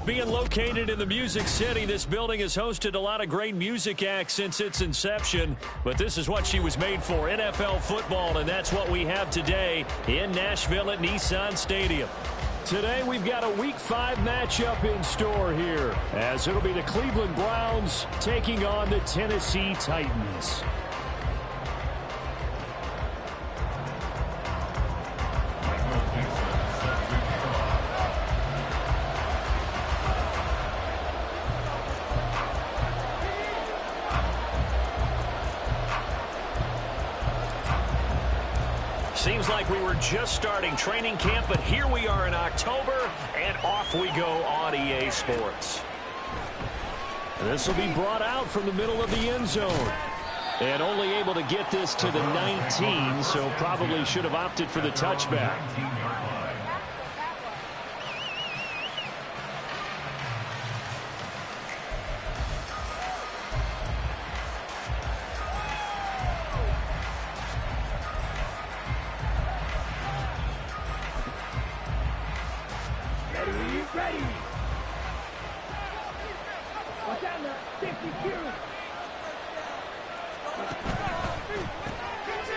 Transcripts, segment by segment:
Being located in the Music City, this building has hosted a lot of great music acts since its inception. But this is what she was made for, NFL football, and that's what we have today in Nashville at Nissan Stadium. Today we've got a Week 5 matchup in store here, as it'll be the Cleveland Browns taking on the Tennessee Titans. Seems like we were just starting training camp, but here we are in October, and off we go on EA Sports. This will be brought out from the middle of the end zone. And only able to get this to the 19, so probably should have opted for the touchback.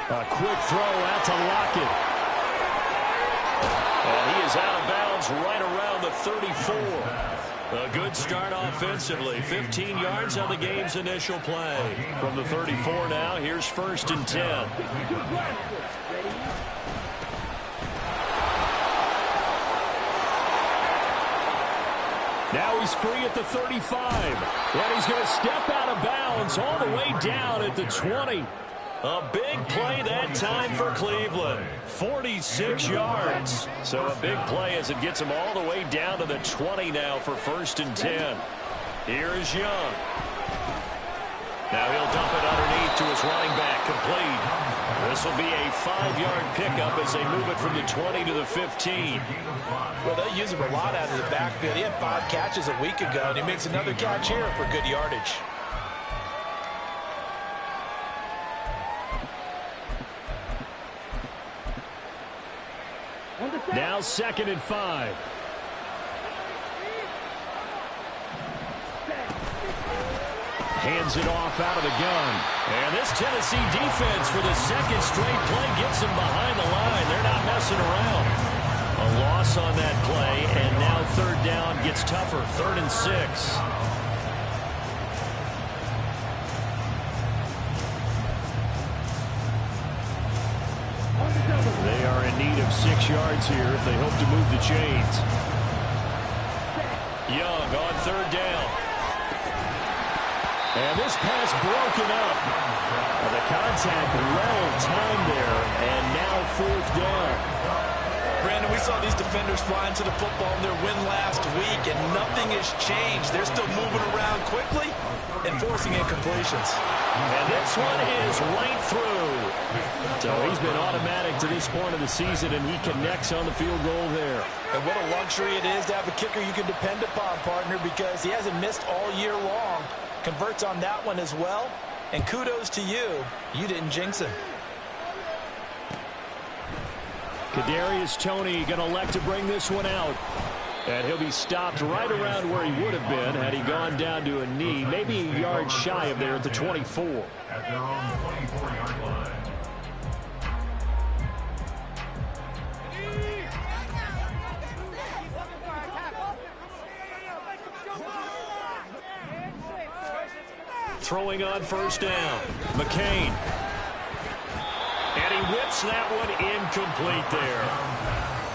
A quick throw out to Lockett. And he is out of bounds right around the 34. A good start offensively. 15 yards on the game's initial play. From the 34 now, here's 1st and 10. Now he's free at the 35. And he's going to step out of bounds all the way down at the 20. A big play that time for Cleveland. 46 yards. So a big play as it gets him all the way down to the 20 now for 1st and 10. Here is Young. Now he'll dump it underneath to his running back, complete. This will be a 5-yard pickup as they move it from the 20 to the 15. Well, they use him a lot out of the backfield. He had 5 catches a week ago, and he makes another catch here for good yardage. Now 2nd and 5. Hands it off out of the gun. And this Tennessee defense for the 2nd straight play gets them behind the line. They're not messing around. A loss on that play, and now 3rd down gets tougher. 3rd and 6. They are in need of 6 yards here if they hope to move the chains. Young on 3rd down. And this pass broken up. The contact well timed there, and now 4th down. Brandon, we saw these defenders fly into the football in their win last week, and nothing has changed. They're still moving around quickly and forcing incompletions. And this one is right through. So he's been automatic to this point of the season, and he connects on the field goal there. And what a luxury it is to have a kicker you can depend upon, partner, because he hasn't missed all year long. Converts on that one as well. And kudos to you. You didn't jinx him. Kadarius Toney going to elect to bring this one out. And he'll be stopped right around where he would have been had he gone down to a knee, maybe a yard shy of there at the 24. At their own 24-yard line. Throwing on 1st down. McCain. And he whips that one incomplete there.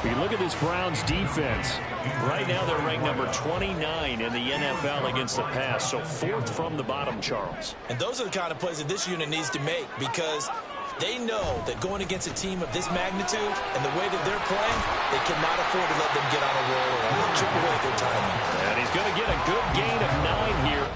You look at this Browns defense. Right now they're ranked number 29 in the NFL against the pass. So 4th from the bottom, Charles. And those are the kind of plays that this unit needs to make, because they know that going against a team of this magnitude and the way that they're playing, they cannot afford to let them get on a roll or chip away at their timing. And he's going to get a good gain of 9 here.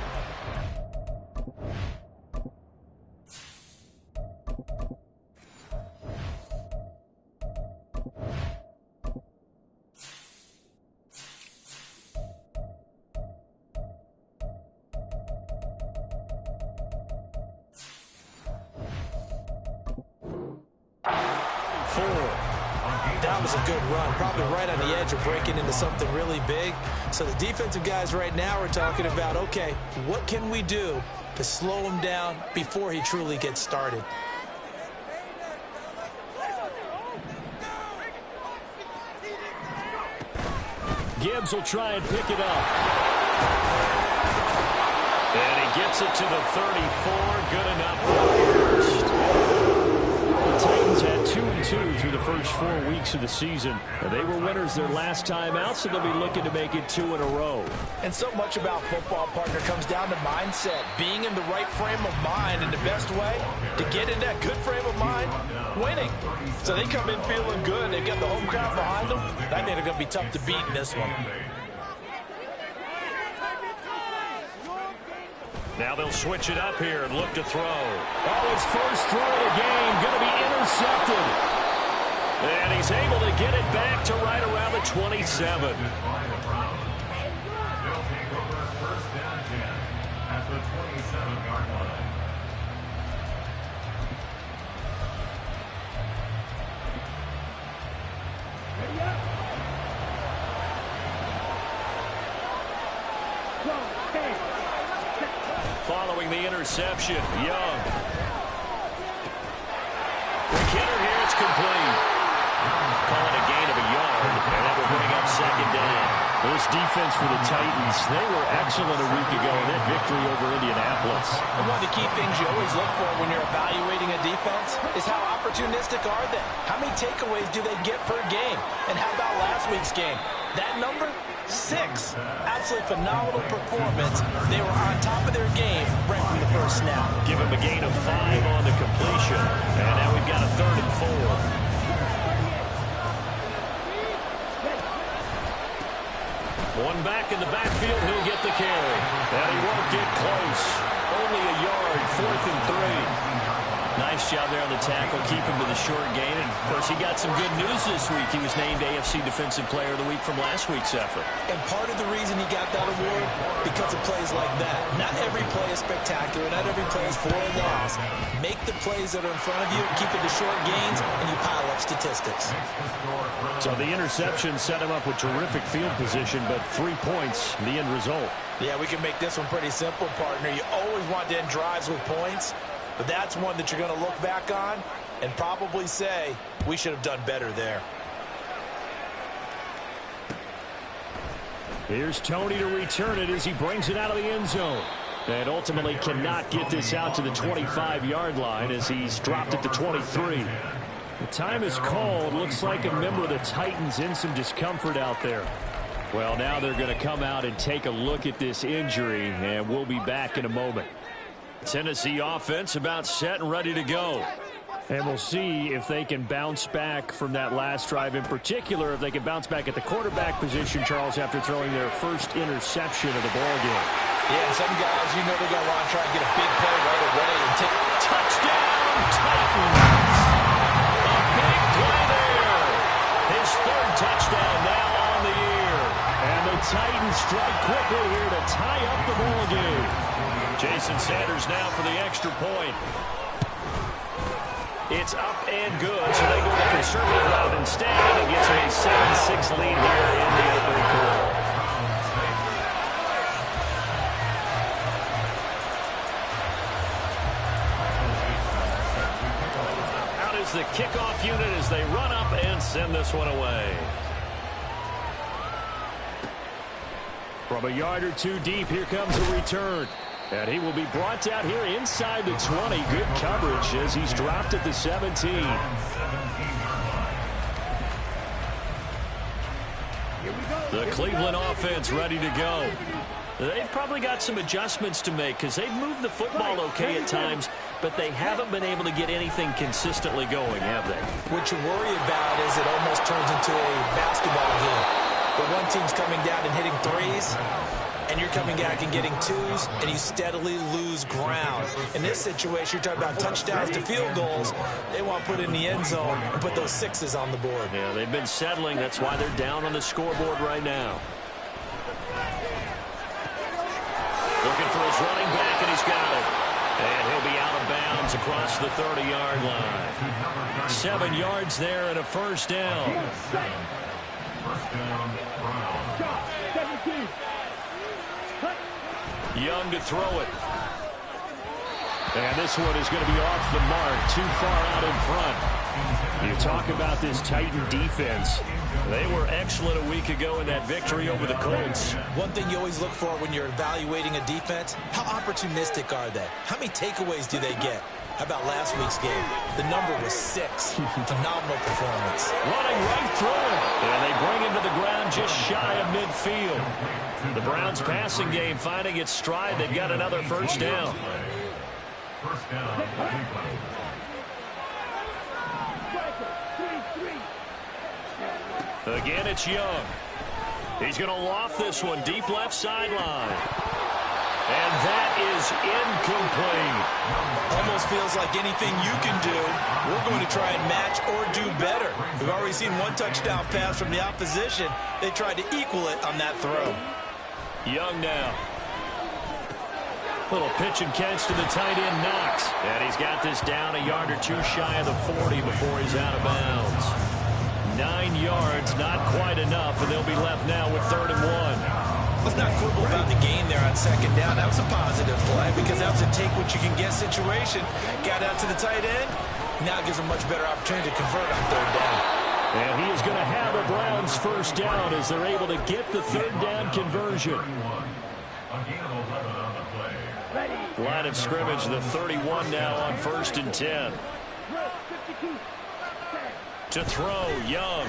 That was a good run, probably right on the edge of breaking into something really big. So the defensive guys right now are talking about, okay, what can we do to slow him down before he truly gets started? Gibbs will try and pick it up. And he gets it to the 34. Good enough for first. The Titans had 2-2 through the first 4 weeks of the season. They were winners their last time out, so they'll be looking to make it 2 in a row. And so much about football, partner, comes down to mindset. Being in the right frame of mind, and the best way to get in that good frame of mind, winning. So they come in feeling good. They got the home crowd behind them. I think they're going to be tough to beat in this one. Now they'll switch it up here and look to throw. Oh, his first throw of the game going to be intercepted. And he's able to get it back to right around the 27. They'll take over first down 10 at the 27-yard line. Following the interception, Young. McKinnon here, it's complete. Call it a gain of a yard, and that will bring up second down. This defense for the Titans, they were excellent a week ago in that victory over Indianapolis. And one of the key things you always look for when you're evaluating a defense is how opportunistic are they? How many takeaways do they get per game? And how about last week's game? That number? 6. Absolutely phenomenal performance. They were on top of their game right from the first snap. Give him a gain of 5 on the completion. And now we've got a 3rd and 4. One back in the backfield, he'll get the carry. And he won't get close. Only a yard, 4th and 3. Nice job there on the tackle, keep him to the short gain. And, of course, he got some good news this week. He was named AFC Defensive Player of the Week from last week's effort. And part of the reason he got that award, because of plays like that. Not every play is spectacular. Not every play is for a loss. Make the plays that are in front of you, keep it to short gains, and you pile up statistics. So the interception set him up with terrific field position, but 3 points, the end result. Yeah, we can make this one pretty simple, partner. You always want to end drives with points. But that's one that you're going to look back on and probably say, we should have done better there. Here's Tony to return it as he brings it out of the end zone. And ultimately cannot get this out to the 25-yard line as he's dropped it to 23. The time is called. Looks like a member of the Titans in some discomfort out there. Well, now they're going to come out and take a look at this injury, and we'll be back in a moment. Tennessee offense about set and ready to go. And we'll see if they can bounce back from that last drive, in particular if they can bounce back at the quarterback position, Charles, after throwing their first interception of the ballgame. Yeah, some guys, you know they're going to want to try and get a big play right away and take touchdown Titans. A big play there. His 3rd touchdown now on the year. And the Titans strike quickly here to tie up the ballgame. Jason Sanders now for the extra point. It's up and good, so they go the conservative route instead, and it gets a 7-6 lead here in the opening quarter. Out is the kickoff unit as they run up and send this one away. From a yard or 2 deep, here comes a return. And he will be brought out here inside the 20. Good coverage as he's dropped at the 17. The Cleveland offense ready to go. They've probably got some adjustments to make because they've moved the football okay at times, but they haven't been able to get anything consistently going, have they? What you worry about is it almost turns into a basketball game. Where one team's coming down and hitting threes, and you're coming back and getting 2s, and you steadily lose ground. In this situation, you're talking about touchdowns to field goals. They want to put it in the end zone and put those 6s on the board. Yeah, they've been settling. That's why they're down on the scoreboard right now. Looking for his running back, and he's got it. And he'll be out of bounds across across the 30-yard line. 7 yards there and a first down. First down, Browns. Young to throw it. And this one is going to be off the mark, too far out in front. You talk about this Titan defense. They were excellent a week ago in that victory over the Colts. One thing you always look for when you're evaluating a defense, how opportunistic are they? How many takeaways do they get? How about last week's game? The number was 6. Phenomenal performance. Running right through him. And they bring him to the ground just shy of midfield. The Browns passing game finding its stride. They've got another first down. First down, Cleveland. Again, it's Young. He's going to loft this one deep left sideline. And that is incomplete. Almost feels like anything you can do, we're going to try and match or do better. We've already seen one touchdown pass from the opposition. They tried to equal it on that throw. Young now. Little pitch and catch to the tight end, Knox. And he's got this down a yard or two shy of the 40 before he's out of bounds. 9 yards, not quite enough, and they'll be left now with 3rd and 1. Let's not quibble about the gain there on 2nd down. That was a positive play because that was a take-what-you-can-get situation. Got out to the tight end. Now it gives a much better opportunity to convert on 3rd down. And he is going to have a Browns first down as they're able to get the 3rd down conversion. Line of scrimmage, the 31 now on 1st and 10. To throw, Young.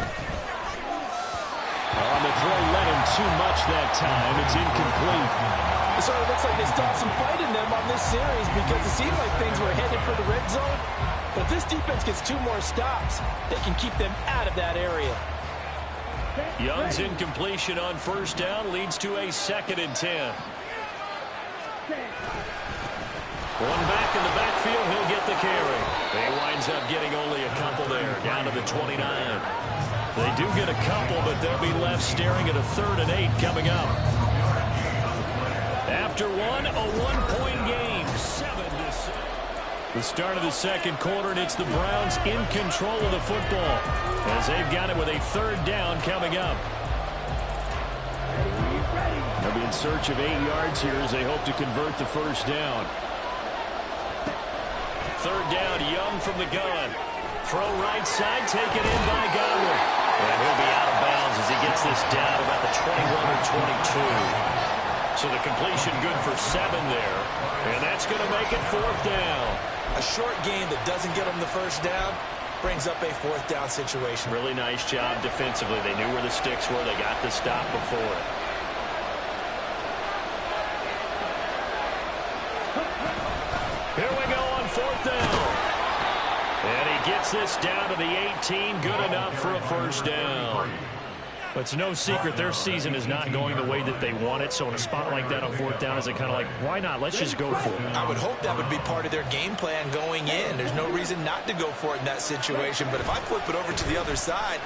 On the throw, led him too much that time. It's incomplete. It sort of looks like they stopped some fight in them on this series because it seemed like things were headed for the red zone. But if this defense gets 2 more stops, they can keep them out of that area. Young's incompletion on 1st down leads to a 2nd and 10. One back in the backfield, he'll get the carry. He winds up getting only a couple there, down to the 29. They do get a couple, but they'll be left staring at a 3rd and 8 coming up. After one, a 1-point game, 7-6. The start of the 2nd quarter, and it's the Browns in control of the football as they've got it with a 3rd down coming up. They'll be in search of 8 yards here as they hope to convert the first down. 3rd down, Young from the gun. Throw right side, taken in by Godwin. And he'll be out of bounds as he gets this down about the 21 or 22. So the completion good for 7 there. And that's going to make it 4th down. A short gain that doesn't get them the first down brings up a 4th down situation. Really nice job defensively. They knew where the sticks were. They got the stop before it. Here we go on 4th down. And he gets this down to the 18. Good enough for a first down. But it's no secret their season is not going the way that they want it. So in a spot like that on 4th down, is it kind of like, why not? Let's just go for it. I would hope that would be part of their game plan going in. There's no reason not to go for it in that situation. But if I flip it over to the other side,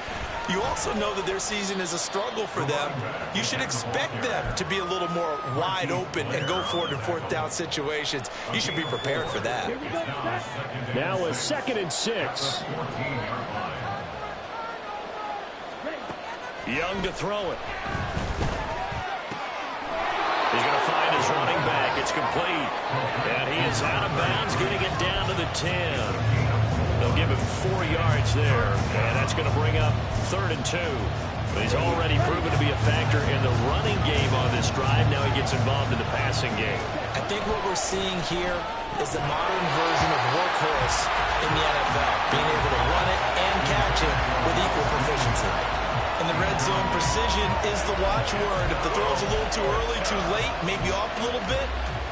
you also know that their season is a struggle for them. You should expect them to be a little more wide open and go for it in 4th down situations. You should be prepared for that. Now a 2nd and 6. Young to throw it. He's going to find his running back. It's complete. And he is out of bounds, getting it down to the 10. They'll give him 4 yards there. And that's going to bring up 3rd and 2. But he's already proven to be a factor in the running game on this drive. Now he gets involved in the passing game. I think what we're seeing here is the modern version of workhorse in the NFL. Being able to run it and catch it with equal proficiency. In the red zone, precision is the watchword. If the throw's a little too early, too late, maybe off a little bit,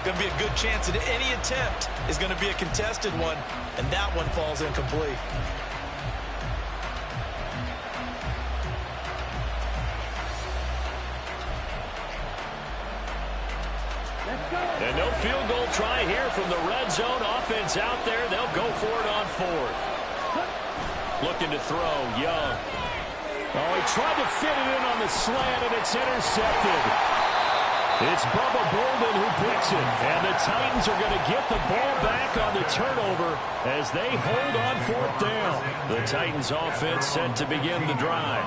going to be a good chance that any attempt is going to be a contested one, and that one falls incomplete. And no field goal try here from the red zone. Offense out there. They'll go for it on 4th. Looking to throw, Young. Oh, he tried to fit it in on the slant, and it's intercepted. It's Bubba Bolden who picks it. And the Titans are going to get the ball back on the turnover as they hold on fourth down. The Titans offense set to begin the drive.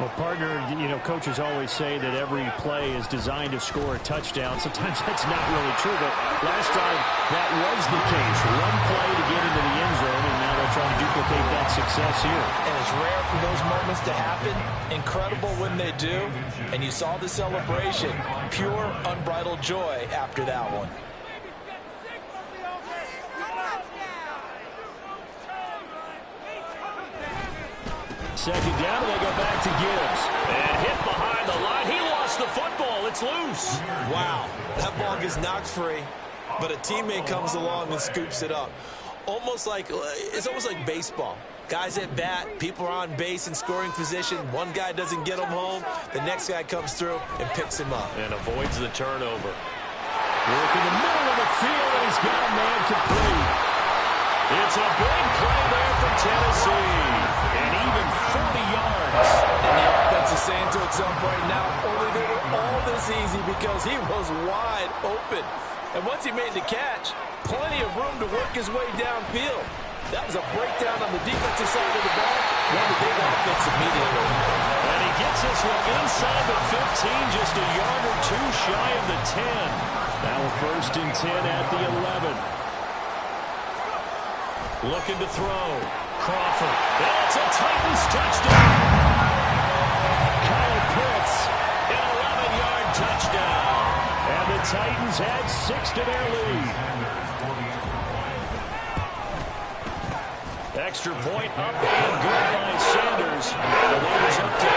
Well, partner, you know, coaches always say that every play is designed to score a touchdown. Sometimes that's not really true, but last time that was the case. One play to get into the end zone, and now they're trying to duplicate that success here. And it's rare for those moments to happen. Incredible when they do. And you saw the celebration. Pure, unbridled joy after that one. Second down, and they go back to Gibbs. And hit behind the line. He lost the football. It's loose. Wow, that ball gets knocked free, but a teammate comes along and scoops it up. It's almost like baseball. Guys at bat, people are on base in scoring position. One guy doesn't get him home. The next guy comes through and picks him up. And avoids the turnover. Work in the middle of the field, and he's got a man complete. It's a big play there for Tennessee. And even 40 yards. And the offense is saying to itself right now, only they were all this easy because he was wide open. And once he made the catch, plenty of room to work his way downfield. That was a breakdown on the defensive side of the ball. One that they want to fix immediately. And he gets this one inside the 15, just a yard or two shy of the 10. Now a 1st and 10 at the 11. Looking to throw. Crawford. That's a Titans touchdown. Kyle Pitts, an 11-yard touchdown. And the Titans add 6 to their lead. Extra point up and good by Sanders. And the lead is up to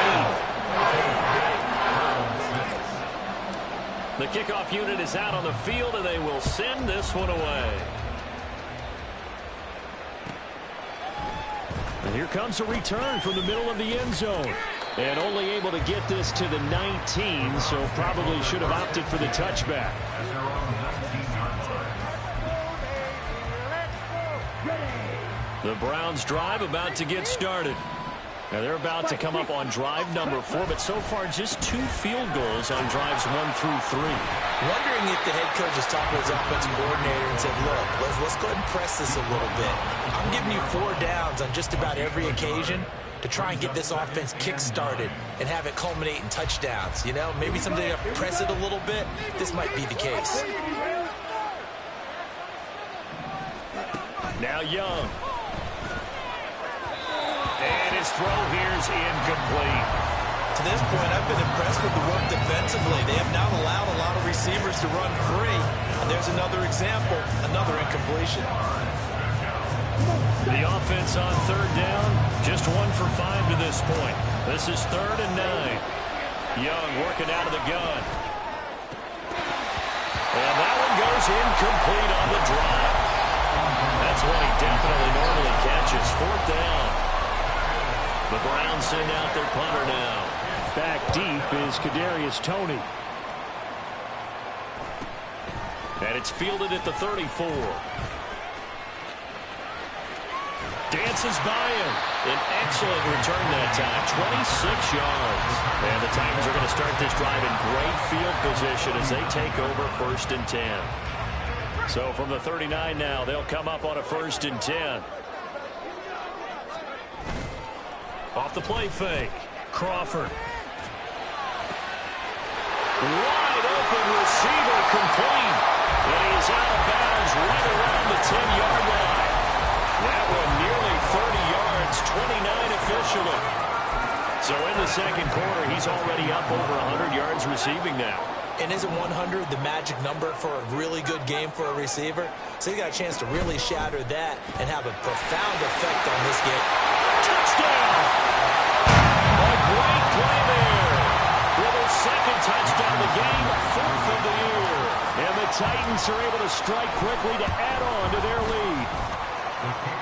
8. The kickoff unit is out on the field, and they will send this one away. And here comes a return from the middle of the end zone. And only able to get this to the 19, so probably should have opted for the touchback. The Browns drive about to get started. Now they're about to come up on drive number 4, but so far just 2 field goals on drives 1 through 3. Wondering if the head coach has talked to his offensive coordinator and said, look, let's go ahead and press this a little bit. I'm giving you 4 downs on just about every occasion to try and get this offense kick-started and have it culminate in touchdowns. You know, maybe someday to press it a little bit. This might be the case. Now Young. And his throw here is incomplete. To this point, I've been impressed with the work defensively. They have not allowed a lot of receivers to run free. And there's another example, another incompletion. The offense on 3rd down, just 1 for 5 to this point. This is 3rd and 9. Young working out of the gun. And that one goes incomplete on the drive. That's one he definitely normally catches. 4th down. The Browns send out their punter now. Back deep is Kadarius Toney. And it's fielded at the 34. Dances by him. An excellent return that time. 26 yards. And the Titans are going to start this drive in great field position as they take over 1st and 10. So from the 39 now, they'll come up on a 1st and 10. Off the play fake. Crawford. Wide open receiver complete. And he's out of bounds right around the 10-yard line. That one nearly 30 yards, 29 officially. So in the 2nd quarter, he's already up over 100 yards receiving now. And isn't 100 the magic number for a really good game for a receiver? So he got a chance to really shatter that and have a profound effect on this game. Touchdown! A great play there. With his 2nd touchdown of the game, 4th of the year. And the Titans are able to strike quickly to add on to their lead.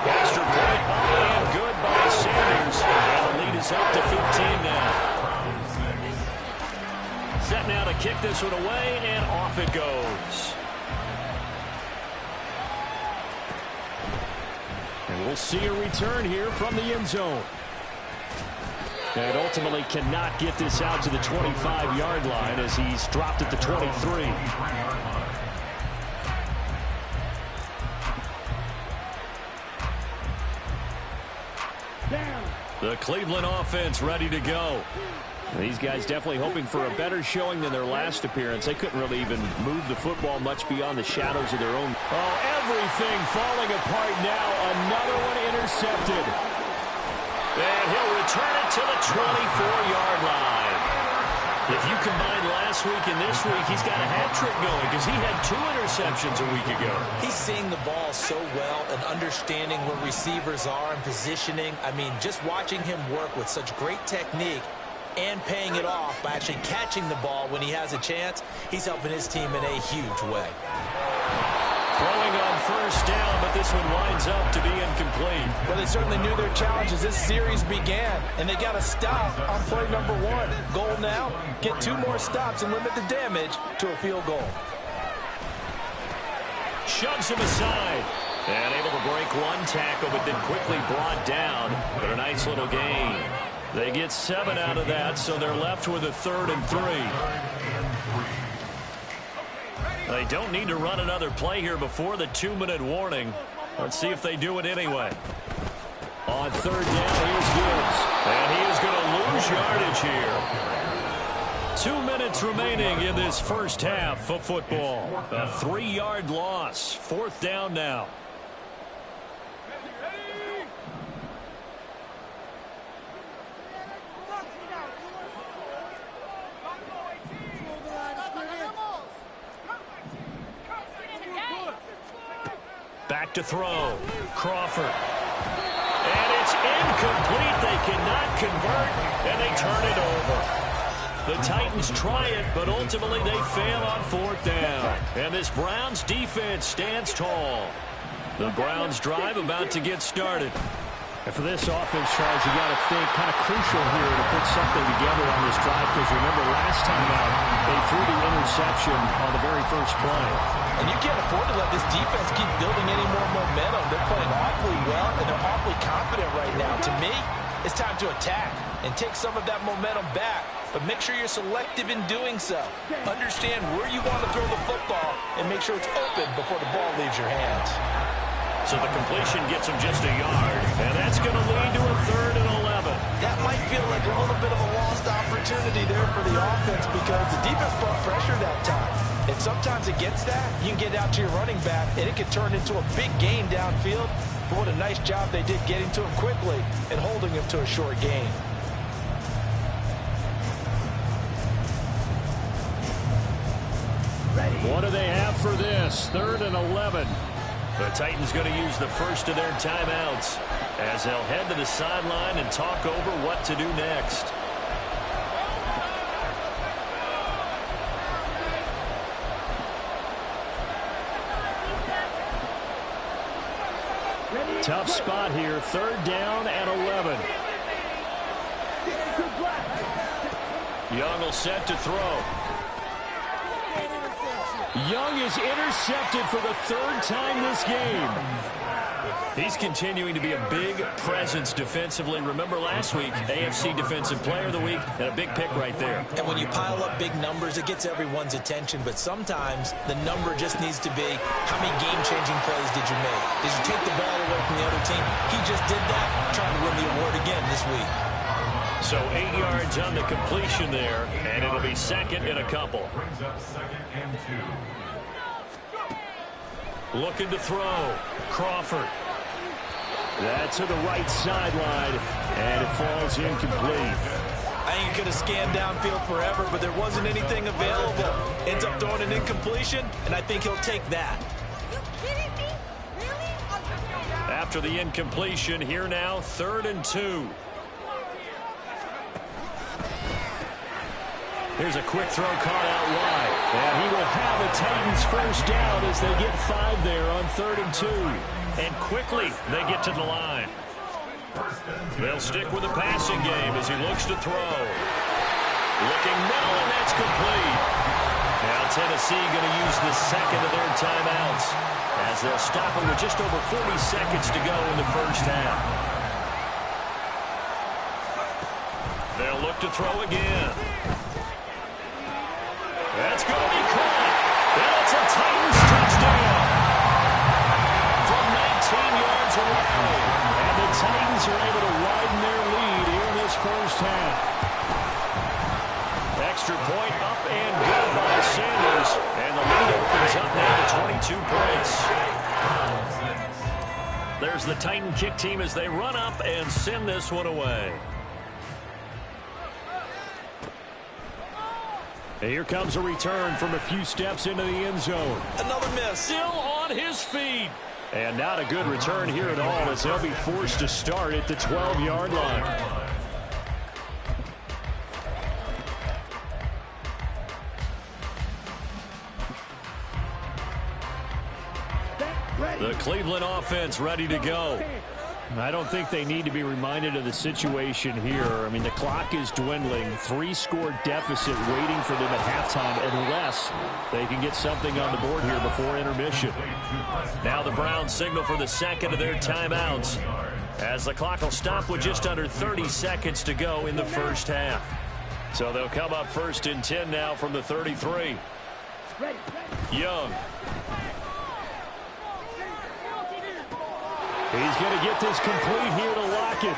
Extra point up and good by Sanders. And the lead is up to 15 now. Set now to kick this one away, and off it goes. And we'll see a return here from the end zone. And ultimately cannot get this out to the 25-yard line as he's dropped at the 23. The Cleveland offense ready to go. These guys definitely hoping for a better showing than their last appearance. They couldn't really even move the football much beyond the shadows of their own. Oh, everything falling apart now. Another one intercepted. And he'll return it to the 24-yard line. If you combine last week and this week, he's got a hat trick going because he had 2 interceptions a week ago. He's seeing the ball so well and understanding where receivers are and positioning. I mean, just watching him work with such great technique and paying it off by actually catching the ball when he has a chance, he's helping his team in a huge way. Throwing on first down, but this one winds up to be incomplete. Well, they certainly knew their challenge as this series began, and they got to stop on play number 1. Goal now, get 2 more stops and limit the damage to a field goal. Shoves him aside. And able to break 1 tackle, but then quickly brought down. But a nice little gain. They get 7 out of that, so they're left with a 3rd and 3. They don't need to run another play here before the 2-minute warning. Let's see if they do it anyway. On 3rd down, here's Gibbs. And he is going to lose yardage here. 2 minutes remaining in this first half of football. A 3-yard loss. 4th down now. Back to throw. Crawford. And it's incomplete. They cannot convert, and they turn it over. The Titans try it, but ultimately they fail on 4th down. And this Browns defense stands tall. The Browns drive about to get started. And for this offense, Charles, you got to think kind of crucial here to put something together on this drive because remember last time out, they threw the interception on the very first play. And you can't afford to let this defense keep building any more momentum. They're playing awfully well, and they're awfully confident right now. To me, it's time to attack and take some of that momentum back. But make sure you're selective in doing so. Understand where you want to throw the football and make sure it's open before the ball leaves your hands. So the completion gets him just a yard, and that's going to lead to a 3rd and 11. That might feel like a little bit of a lost opportunity there for the offense because the defense brought pressure that time. And sometimes against that, you can get out to your running back, and it can turn into a big gain downfield. But what a nice job they did getting to him quickly and holding him to a short gain. What do they have for this? 3rd and 11. The Titans going to use the first of their timeouts as they'll head to the sideline and talk over what to do next. Tough spot here. 3rd down and 11. Young will set to throw. Young is intercepted for the 3rd time this game. He's continuing to be a big presence defensively. Remember last week, AFC Defensive Player of the Week, and a big pick right there. And when you pile up big numbers, it gets everyone's attention. But sometimes the number just needs to be, how many game-changing plays did you make? Did you take the ball away from the other team? He just did that, trying to win the award again this week. So 8 yards on the completion there, and it'll be 2nd and a couple. Brings up 2nd and 2. Looking to throw. Crawford. That's to the right sideline, and it falls incomplete. I ain't going to scan downfield forever, but there wasn't anything available. Ends up throwing an incompletion, and I think he'll take that. You kidding me? Really? After the incompletion, here now, 3rd and 2. Here's a quick throw caught out wide. And he will have a Titans first down as they get 5 there on 3rd and 2. And quickly, they get to the line. They'll stick with the passing game as he looks to throw. Looking middle, and that's complete. Now Tennessee going to use the 2nd of their timeouts as they'll stop it with just over 40 seconds to go in the first half. to throw again. That's going to be caught. And it's a Titans touchdown. From 19 yards away. And the Titans are able to widen their lead here in this first half. Extra point up and good by Sanders. And the lead opens up now to 22 points. There's the Titan kick team as they run up and send this one away. And here comes a return from a few steps into the end zone. Another miss. Still on his feet. And not a good return here at all as they'll be forced to start at the 12-yard line. The Cleveland offense ready to go. I don't think they need to be reminded of the situation here. I mean, the clock is dwindling. 3-score deficit waiting for them at halftime unless they can get something on the board here before intermission. Now the Browns signal for the second of their timeouts as the clock will stop with just under 30 seconds to go in the first half. So they'll come up first and 10 now from the 33. Young. He's going to get this complete here to Lockett.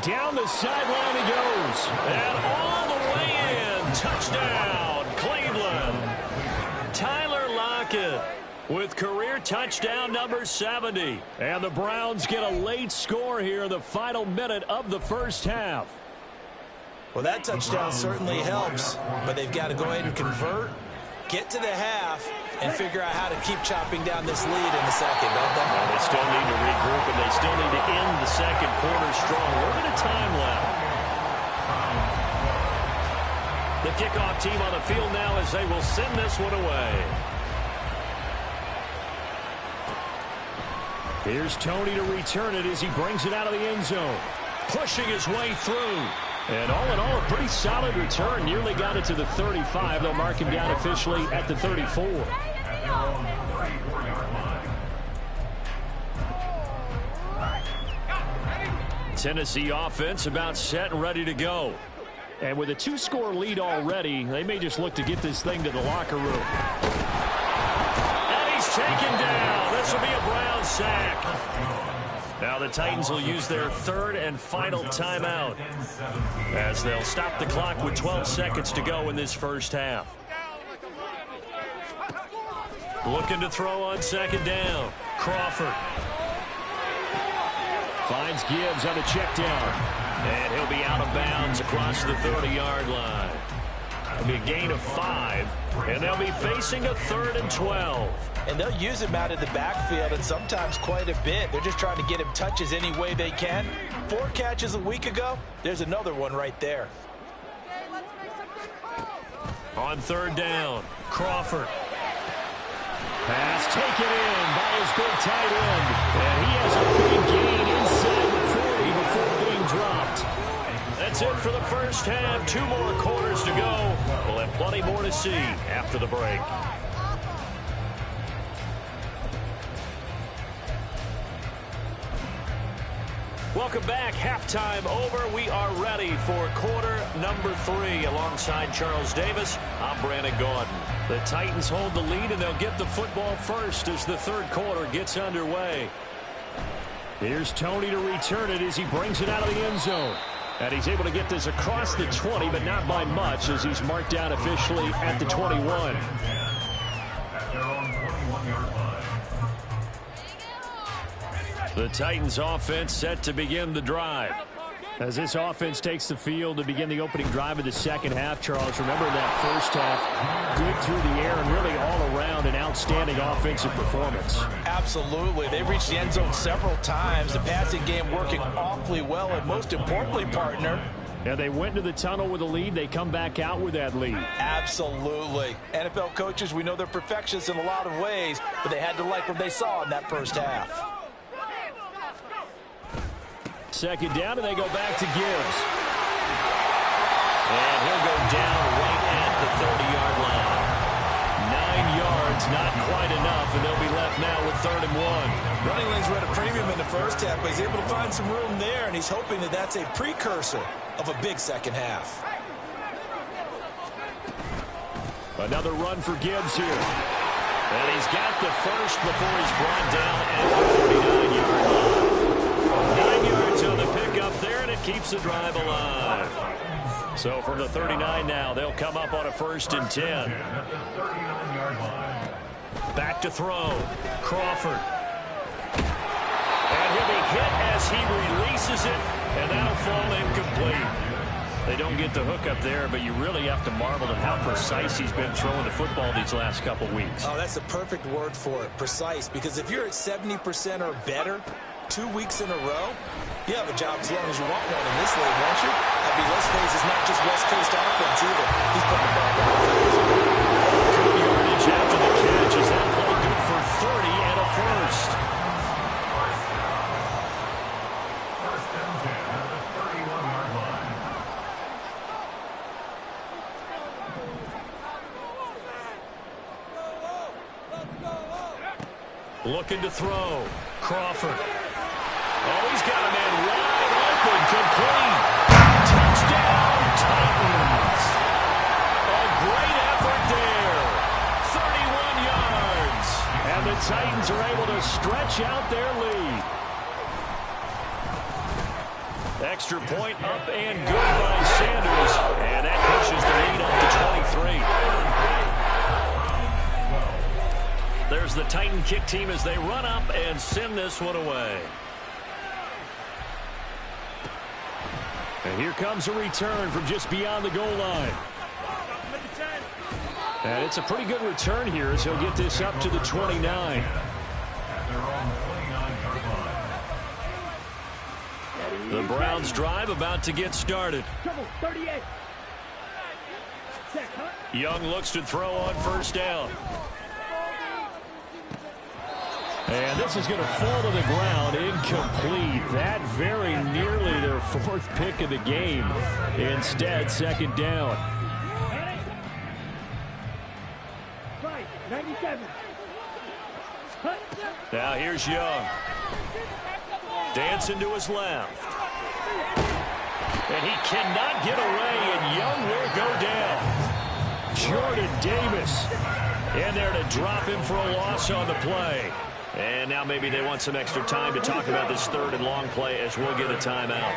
Down the sideline he goes. And all the way in. Touchdown, Cleveland. Tyler Lockett with career touchdown number 70. And the Browns get a late score here in the final minute of the first half. Well, that touchdown certainly helps, but they've got to go ahead and convert, get to the half, and figure out how to keep chopping down this lead in the second, don't they? Well, they still need to regroup, and they still need to end the second quarter strong. A little bit of time left. The kickoff team on the field now as they will send this one away. Here's Tony to return it as he brings it out of the end zone. Pushing his way through. And all in all, a pretty solid return. Nearly got it to the 35. They'll mark him down officially at the 34. Tennessee offense about set and ready to go. And with a 2-score lead already, they may just look to get this thing to the locker room. And he's taken down. This will be a Brown sack. Now the Titans will use their third and final timeout as they'll stop the clock with 12 seconds to go in this first half. Looking to throw on second down. Crawford. Finds Gibbs on a check down. And he'll be out of bounds across the 30-yard line. It'll be a gain of 5, and they'll be facing a 3rd and 12. And they'll use him out of the backfield, and sometimes quite a bit. They're just trying to get him touches any way they can. 4 catches a week ago. There's another one right there. On 3rd down, Crawford. Pass taken in by his big tight end. And he has a big gain inside the 40 before being dropped. That's it for the first half. 2 more quarters to go. We'll have plenty more to see after the break. Welcome back. Halftime over. We are ready for quarter number 3. Alongside Charles Davis, I'm Brandon Gaudin. The Titans hold the lead, and they'll get the football first as the 3rd quarter gets underway. Here's Tony to return it as he brings it out of the end zone. And he's able to get this across the 20, but not by much as he's marked down officially at the 21. The Titans offense set to begin the drive. As this offense takes the field to begin the opening drive of the second half, Charles, remember that first half, good through the air and really all around an outstanding offensive performance. Absolutely. They reached the end zone several times. The passing game working awfully well, and most importantly, partner, Yeah, they went to the tunnel with a lead. They come back out with that lead. absolutely. NFL coaches, we know they're perfectionists in a lot of ways, but they had to like what they saw in that first half. Second down, and they go back to Gibbs. And he'll go down right at the 30-yard line. 9 yards, not quite enough, and they'll be left now with 3rd and 1. Running lanes were at a premium in the first half, but he's able to find some room there, and he's hoping that that's a precursor of a big second half. Another run for Gibbs here. And he's got the first before he's brought down at the 49-yard line. 9 yards on the pickup there, and it keeps the drive alive. So from the 39 now, they'll come up on a 1st and 10. Back to throw. Crawford. And he'll be hit as he releases it, and that'll fall incomplete. They don't get the hook up there, but you really have to marvel at how precise he's been throwing the football these last couple weeks. Oh, that's the perfect word for it, precise, because if you're at 70% or better 2 weeks in a row, you have a job as long as you want one in this league, won't you? I mean, let's face it's not just West Coast offense either. He's putting the ball down. Good yardage after the catch. Is that play good for 30 and a first? Looking to throw. Crawford. Oh, he's got a man wide open. Complete. Touchdown, Titans. A great effort there. 31 yards. And the Titans are able to stretch out their lead. Extra point up and good by Sanders. And that pushes the lead up to 23. There's the Titan kick team as they run up and send this one away. And here comes a return from just beyond the goal line. And it's a pretty good return here as he'll get this up to the 29. The Browns drive about to get started. Young looks to throw on 1st down. And this is going to fall to the ground, incomplete. That very nearly their 4th pick of the game. Instead, 2nd down. 97. Now here's Young. Dancing to his left. And he cannot get away, and Young will go down. Jordan Davis in there to drop him for a loss on the play. And now maybe they want some extra time to talk about this 3rd and long play as we'll get a timeout.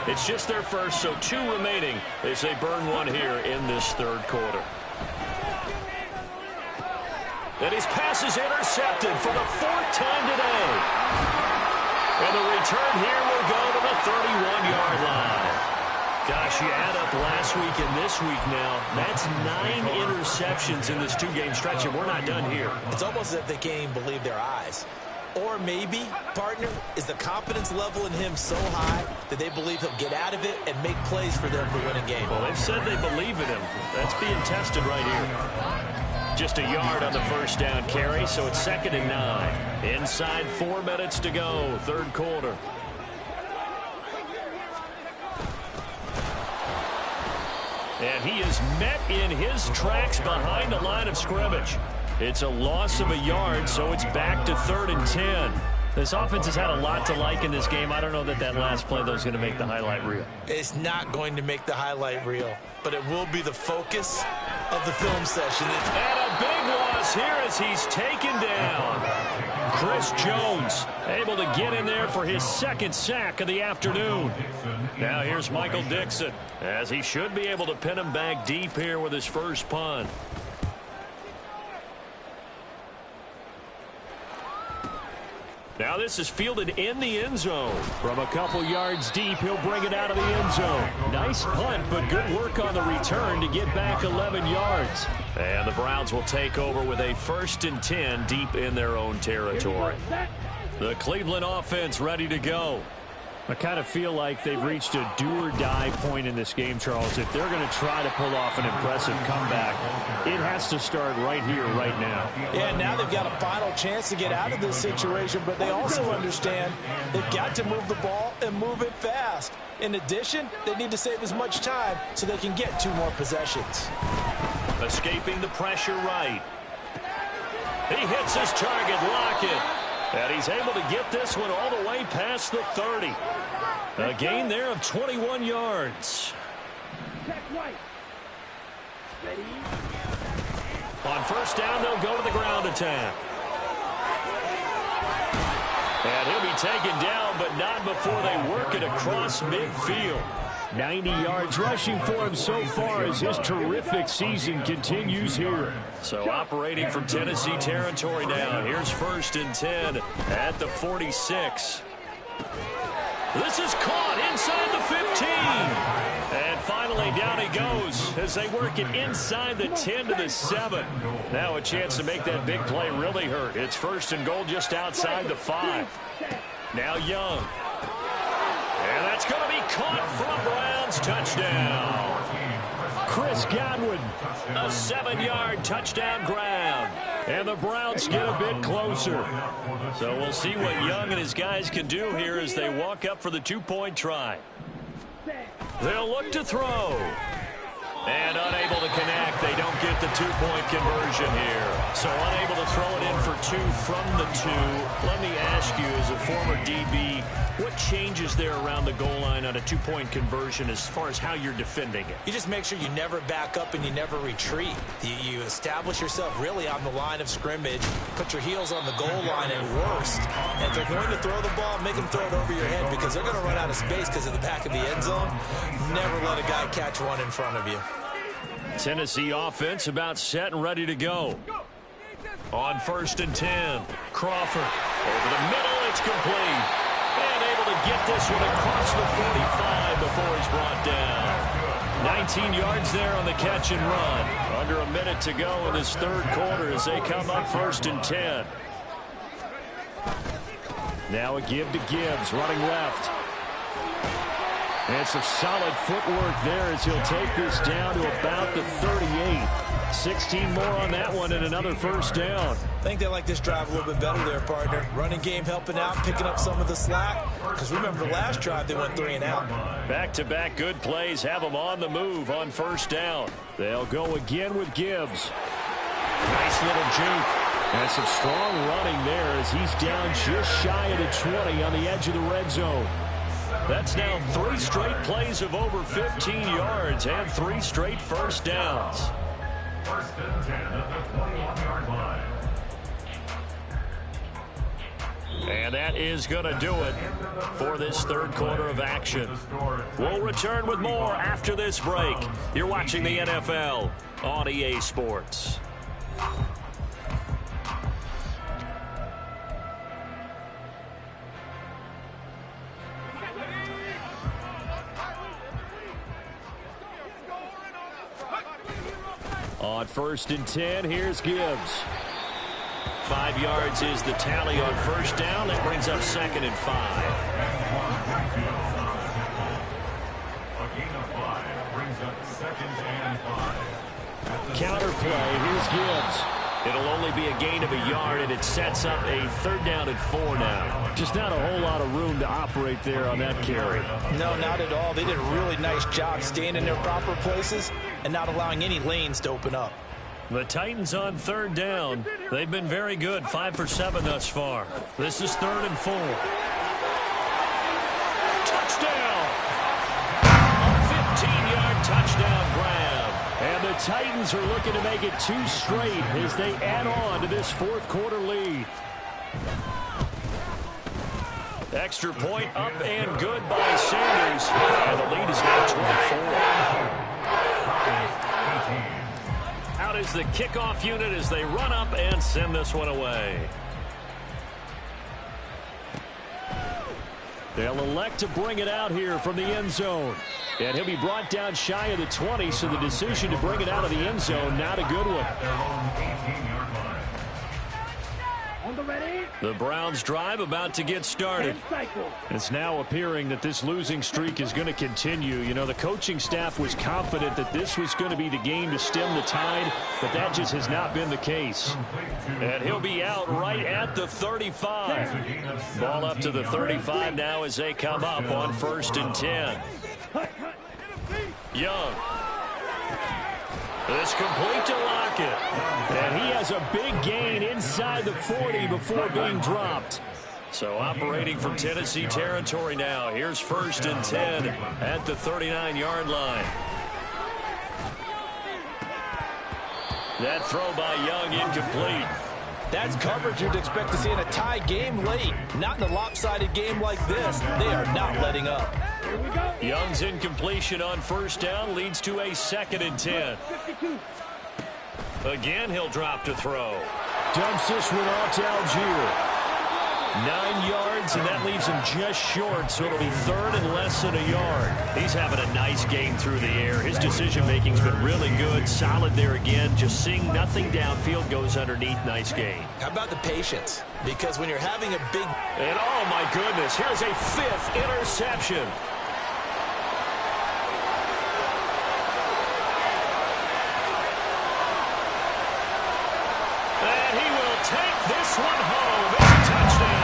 It's just their first, so 2 remaining as they burn one here in this 3rd quarter. And his pass is intercepted for the 4th time today. And the return here will go to the 31-yard line. Gosh, you add up last week and this week now. That's 9 interceptions in this 2-game stretch, and we're not done here. It's almost as if they can't even believe their eyes. Or maybe, partner, is the confidence level in him so high that they believe he'll get out of it and make plays for them to win a game. Well, they've said they believe in him. That's being tested right here. Just a yard on the 1st down carry, so it's 2nd and 9. Inside 4 minutes to go, 3rd quarter. And he is met in his tracks behind the line of scrimmage. It's a loss of a yard, so it's back to 3rd and 10. This offense has had a lot to like in this game. I don't know that last play, though, is going to make the highlight reel. It's not going to make the highlight reel, but it will be the focus of the film session. And a big loss here as he's taken down. Chris Jones able to get in there for his 2nd sack of the afternoon. Now here's Michael Dixon as he should be able to pin him back deep here with his first punt. Now this is fielded in the end zone. From a couple yards deep, he'll bring it out of the end zone. Nice punt, but good work on the return to get back 11 yards. And the Browns will take over with a 1st and 10 deep in their own territory. The Cleveland offense ready to go. I kind of feel like they've reached a do-or-die point in this game, Charles. If they're going to try to pull off an impressive comeback, it has to start right here, right now. Yeah, now they've got a final chance to get out of this situation, but they also understand they've got to move the ball and move it fast. In addition, they need to save as much time so they can get 2 more possessions. Escaping the pressure right. He hits his target, Lockett. And he's able to get this one all the way past the 30. A gain there of 21 yards. On first down, they'll go to the ground attack. And he'll be taken down, but not before they work it across midfield. 90 yards rushing for him so far as his terrific season continues here. So operating from Tennessee territory now. Here's 1st and 10 at the 46. This is caught inside the 15. And finally down he goes as they work it inside the 10 to the 7. Now a chance to make that big play really hurt. It's 1st and goal just outside the 5. Now Young. And that's going to be caught for a Browns touchdown. Chris Godwin. A 7-yard touchdown grab. And the Browns get a bit closer. So we'll see what Young and his guys can do here as they walk up for the 2-point try. They'll look to throw. And unable to connect. They don't get the 2-point conversion here. So unable to throw it in for 2 from the 2. Let me ask you, as a former DB, what changes there around the goal line on a 2-point conversion as far as how you're defending it? You just make sure you never back up and you never retreat. You establish yourself really on the line of scrimmage, put your heels on the goal line at worst. And if they're going to throw the ball, make them throw it over your head because they're going to run out of space because of the back of the end zone. Never let a guy catch one in front of you. Tennessee offense about set and ready to go. On 1st and 10, Crawford. Over the middle, it's complete. And able to get this one across the 45 before he's brought down. 19 yards there on the catch and run. Under a minute to go in this 3rd quarter as they come up 1st and 10. Now a give to Gibbs, running left. And some solid footwork there as he'll take this down to about the 38. 16 more on that one and another 1st down. I think they like this drive a little bit better there, partner. Running game helping out, picking up some of the slack. Because remember the last drive they went 3 and out. Back-to-back good plays have them on the move on 1st down. They'll go again with Gibbs. Nice little juke. And some strong running there as he's down just shy of the 20 on the edge of the red zone. That's now 3 straight plays of over 15 yards and 3 straight 1st downs. 1st and 10 at the 21-yard line. And that is going to do it for this 3rd quarter of action. We'll return with more after this break. You're watching the NFL on EA Sports. On 1st and 10, here's Gibbs. 5 yards is the tally on 1st down. That brings up 2nd and 5. A gain of 5 brings up 2nd and 5. Counter play, here's Gibbs. It'll only be a gain of a yard, and it sets up a 3rd down and 4 now. Just not a whole lot of room to operate there on that carry. No, not at all. They did a really nice job staying in their proper places and not allowing any lanes to open up. The Titans on 3rd down. They've been very good, 5 for 7 thus far. This is 3rd and 4. Touchdown! A 15-yard touchdown grab. And the Titans are looking to make it 2 straight as they add on to this 4th quarter lead. Extra point up and good by Sanders. And the lead is now 24. Out is the kickoff unit as they run up and send this one away. They'll elect to bring it out here from the end zone. And he'll be brought down shy of the 20, so the decision to bring it out of the end zone, not a good one. The Browns drive about to get started. It's now appearing that this losing streak is going to continue. You know, the coaching staff was confident that this was going to be the game to stem the tide, but that just has not been the case. And he'll be out right at the 35. Ball up to the 35 now as they come up on 1st and 10. Young. It's complete to Lockett. And he has a big gain inside the 40 before being dropped. So operating from Tennessee territory now. Here's 1st and 10 at the 39-yard line. That throw by Young incomplete. That's coverage you'd expect to see in a tie game late. Not in a lopsided game like this. They are not letting up. Young's incompletion on 1st down leads to a 2nd and 10. Again, he'll drop to throw. Dumps this one off to Algier. 9 yards, and that leaves him just short, so it'll be 3rd and less than a yard. He's having a nice game through the air. His decision-making's been really good, solid there again. Just seeing nothing downfield, goes underneath. Nice gain. How about the patience? Because when you're having a big... And oh my goodness, here's a 5th interception. And he will take this one home. It's a touchdown.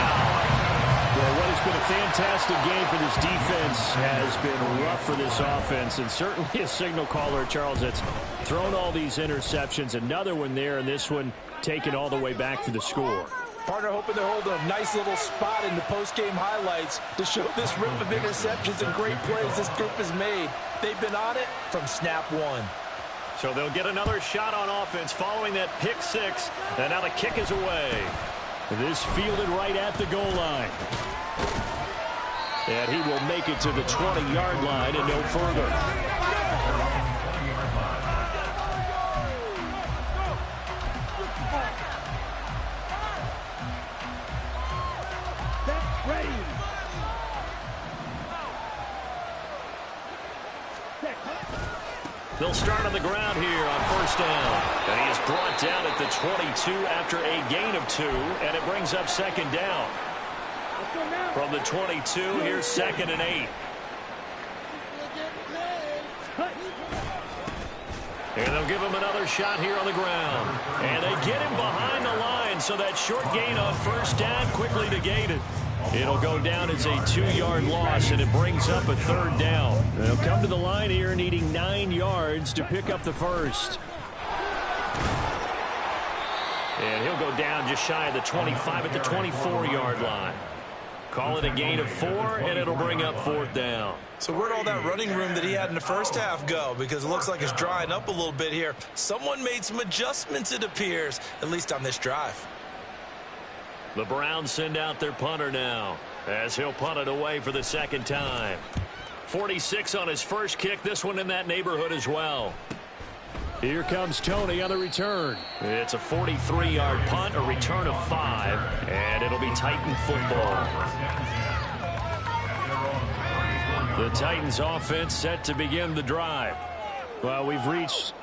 Well, what has been a fantastic game for this defense has been rough for this offense, and certainly a signal caller, Charles, that's thrown all these interceptions. Another one there, and this one taken all the way back for the score. Partner hoping to hold a nice little spot in the post-game highlights to show this rip of interceptions and great plays this group has made. They've been on it from snap one. So they'll get another shot on offense following that pick 6, and now the kick is away. This fielded right at the goal line. And he will make it to the 20-yard line and no further. They'll start on the ground here on 1st down. And he is brought down at the 22 after a gain of 2, and it brings up 2nd down. From the 22, here's 2nd and 8. And they'll give him another shot here on the ground. And they get him behind the line, so that short gain on 1st down quickly negated. It'll go down as a 2-yard loss, and it brings up a 3rd down. They'll come to the line here needing 9 yards to pick up the first. And he'll go down just shy of the 25 at the 24-yard line. Call it a gain of 4, and it'll bring up 4th down. So where'd all that running room that he had in the first half go? Because it looks like it's drying up a little bit here. Someone made some adjustments, it appears, at least on this drive. The Browns send out their punter now, as he'll punt it away for the 2nd time. 46 on his first kick, this one in that neighborhood as well. Here comes Tony on the return. It's a 43-yard punt, a return of 5, and it'll be Titan football. The Titans offense set to begin the drive. Well, we've reached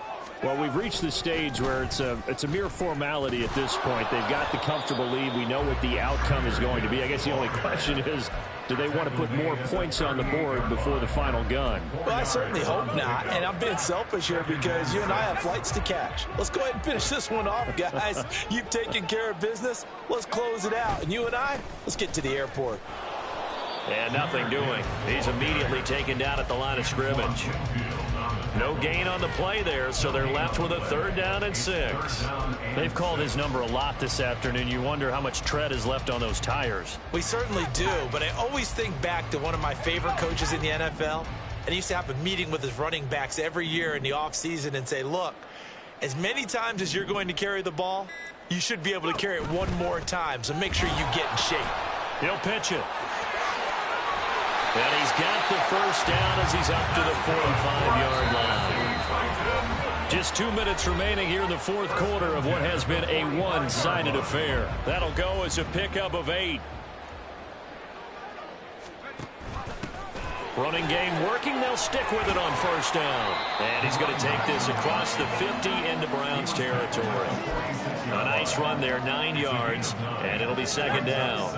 the stage where it's a mere formality at this point. They've got the comfortable lead. We know what the outcome is going to be. I guess the only question is, do they want to put more points on the board before the final gun? Well, I certainly hope not, and I'm being selfish here because you and I have flights to catch. Let's go ahead and finish this one off, guys. You've taken care of business. Let's close it out. And you and I, let's get to the airport. And nothing doing. He's immediately taken down at the line of scrimmage. No gain on the play there, so they're left with a 3rd down and 6. They've called his number a lot this afternoon. You wonder how much tread is left on those tires. We certainly do, but I always think back to one of my favorite coaches in the NFL, and he used to have a meeting with his running backs every year in the offseason and say, look, as many times as you're going to carry the ball, you should be able to carry it one more time, so make sure you get in shape. He'll pitch it. And he's got the 1st down as he's up to the 45-yard line. Just 2 minutes remaining here in the 4th quarter of what has been a one-sided affair. That'll go as a pickup of 8. Running game working. They'll stick with it on 1st down. And he's going to take this across the 50 into Browns territory. A nice run there, 9 yards, and it'll be 2nd down.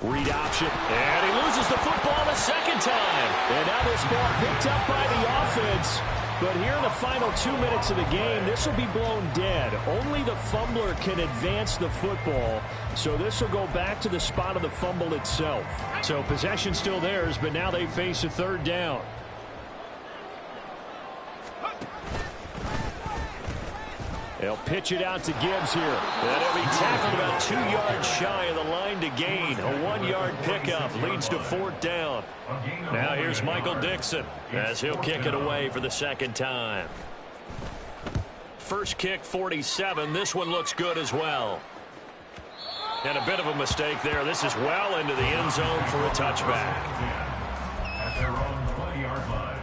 Read option, and he loses the football the 2nd time. And now this ball picked up by the offense. But here in the final 2 minutes of the game, this will be blown dead. Only the fumbler can advance the football, so this will go back to the spot of the fumble itself. So possession still theirs, but now they face a third down. They'll pitch it out to Gibbs here. And he'll be tackled about 2 yards shy of the line to gain. A 1-yard pickup leads to fourth down. Now here's Michael Dixon as he'll kick it away for the second time. First kick, 47. This one looks good as well. And a bit of a mistake there. This is well into the end zone for a touchback. At their own 20-yard line.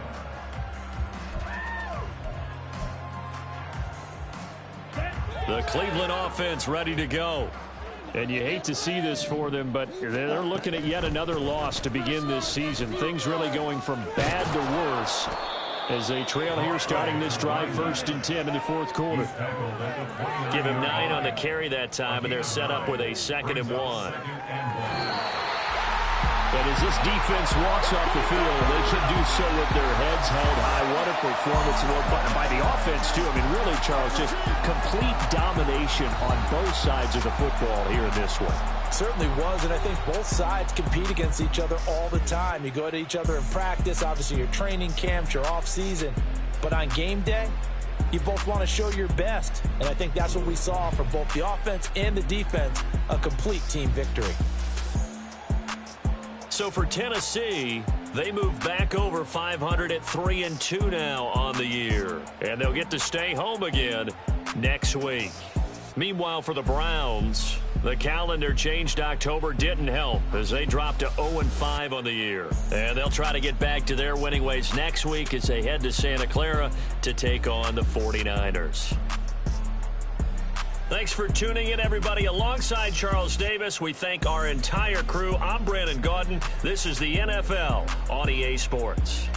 The Cleveland offense ready to go. And you hate to see this for them, but they're looking at yet another loss to begin this season. Things really going from bad to worse as they trail here starting this drive 1st and 10 in the fourth quarter. Give him 9 on the carry that time, and they're set up with a 2nd and 1. And as this defense walks off the field, they should do so with their heads held high. What a performance by the offense, too. I mean, really, Charles, just complete domination on both sides of the football here in this one. Certainly was, and I think both sides compete against each other all the time. You go at each other in practice, obviously your training camps, your off-season. But on game day, you both want to show your best. And I think that's what we saw from both the offense and the defense, a complete team victory. So for Tennessee, they move back over 500 at 3-2 now on the year. And they'll get to stay home again next week. Meanwhile, for the Browns, the calendar changed. October didn't help as they dropped to 0-5 on the year. And they'll try to get back to their winning ways next week as they head to Santa Clara to take on the 49ers. Thanks for tuning in, everybody. Alongside Charles Davis, we thank our entire crew. I'm Brandon Gaudin. This is the NFL on EA Sports.